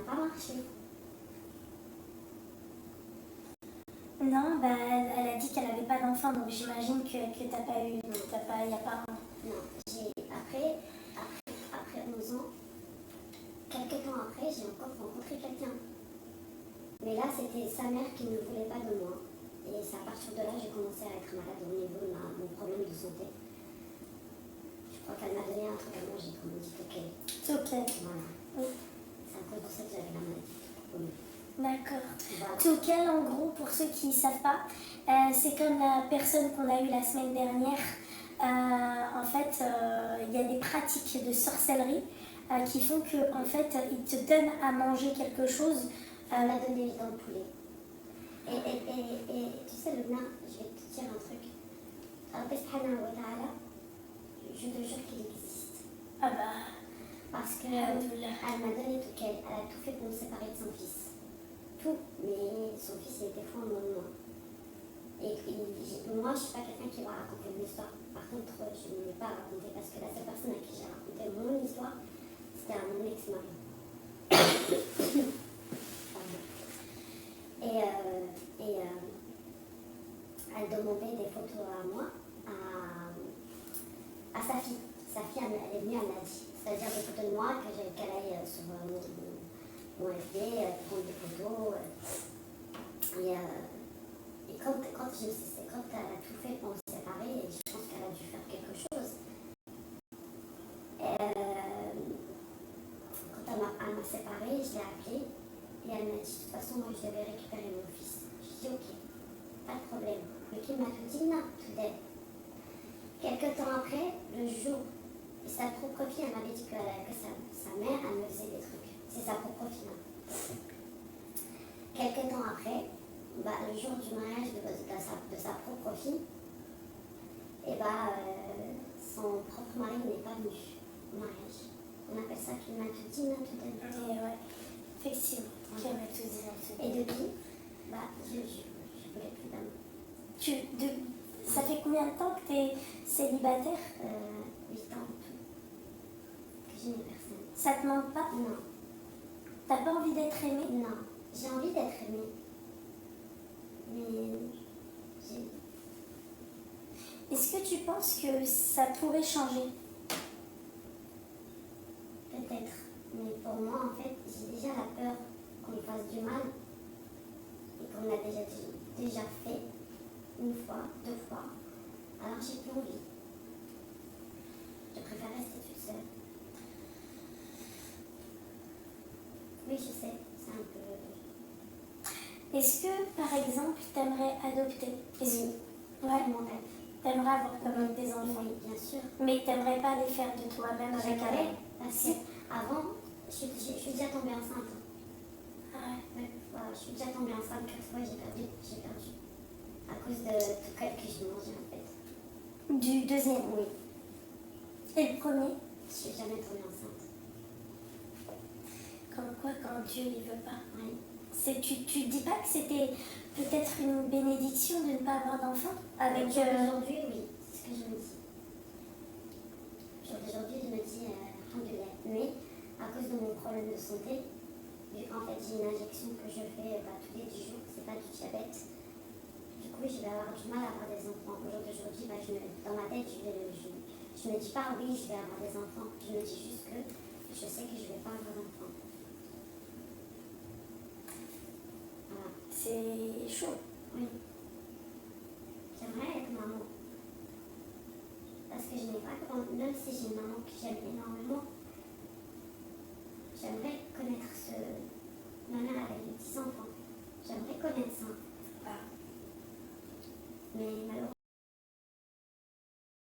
pas marché. Non, bah, elle a dit qu'elle n'avait pas d'enfant, donc j'imagine que t'as pas eu. Il n'y a pas. Non, après 11 ans, quelques temps après, j'ai encore rencontré quelqu'un. Mais là, c'était sa mère qui ne voulait pas de moi. Et c'est à partir de là, j'ai commencé à être malade au niveau de mon problème de santé. Je crois qu'elle m'a donné un truc à manger, comme on dit, ok. C'est ok. Voilà. Oui. C'est à cause de ça que j'avais la maladie. Oui. D'accord. Voilà. Toquel, en gros, pour ceux qui ne savent pas, c'est comme la personne qu'on a eue la semaine dernière. En fait, il y a des pratiques de sorcellerie qui font que, en fait, ils te donnent à manger quelque chose. Elle m'a donné dans le poulet. Et tu sais, Luna, je vais te dire un truc. Allah subhanahu wa ta'ala, je te jure qu'il existe. Ah bah, Parce qu'elle m'a donné tout qu'elle. Elle a tout fait pour me séparer de son fils. Tout. Mais son fils, il était fou en moi. Et moi, je ne suis pas quelqu'un qui va raconter une histoire. Par contre, je ne l'ai pas raconté parce que la seule personne à qui j'ai raconté mon histoire, c'était à mon ex-mari. Elle demandait des photos à moi, à sa fille. Sa fille, elle est venue, elle m'a dit. C'est-à-dire des photos de moi, qu'elle aille sur mon FB, prendre des photos. Et quand elle a tout fait pour me séparer, je pense qu'elle a dû faire quelque chose. Quand elle m'a séparée, je l'ai appelée et elle m'a dit de toute façon, moi je devais récupérer mon fils. Je dis ok, pas de problème. Le qui m'a tout dit, non, tout d'aide. Quelques temps après, le jour, sa propre fille, elle m'avait dit que sa mère, elle me faisait des trucs. C'est sa propre fille. Quelques temps après, le jour du mariage de sa propre fille, et son propre mari n'est pas venu au mariage. On appelle ça qu'il m'a tout dit, non, tout d'aide. ouais. Effectivement, qu'il m'a tout dit. Et depuis, je voulais plus d'amour. Ça fait combien de temps que tu es célibataire 8 ans et tout. Que je n'ai personne. Ça te manque pas? Non. T'as pas envie d'être aimée? Non. J'ai envie d'être aimée. Mais est-ce que tu penses que ça pourrait changer? Peut-être. Mais pour moi, en fait, j'ai déjà la peur qu'on me fasse du mal. Et qu'on l'a déjà fait. Une fois, 2 fois. Alors j'ai plus envie. Je préfère rester toute seule. Oui, je sais, c'est un peu... Est-ce que, par exemple, t'aimerais adopter? Oui. Ouais. Mon rêve. T'aimerais avoir quand même des enfants? Oui, bien sûr. Mais t'aimerais pas les faire de toi-même avec elle? Parce qu'avant, je suis déjà tombée enceinte. Ah ouais. Voilà, je suis déjà tombée enceinte 4 fois, j'ai perdu. À cause de tout ce que je mangeais en fait. Du deuxième? Oui. Et le premier? Je suis jamais tombée enceinte. Comme quoi, quand Dieu il veut pas. Oui. Tu dis pas que c'était peut-être une bénédiction de ne pas avoir d'enfant avec Aujourd'hui, oui, c'est ce que je me dis. Aujourd'hui, je me dis, alhamdoulilah. Mais à cause de mon problème de santé, vu qu'en fait j'ai une injection que je fais tous les 10 jours, c'est pas du diabète. Du coup, je vais avoir du mal à avoir des enfants. Aujourd'hui, dans ma tête, je me dis pas oui, je vais avoir des enfants. Je me dis juste que je sais que je vais pas avoir d'enfants. Voilà. c'est chaud. Oui. J'aimerais être maman. Parce que je n'ai pas grand... Même si j'ai une maman que j'aime énormément, j'aimerais connaître ma mère, elle a une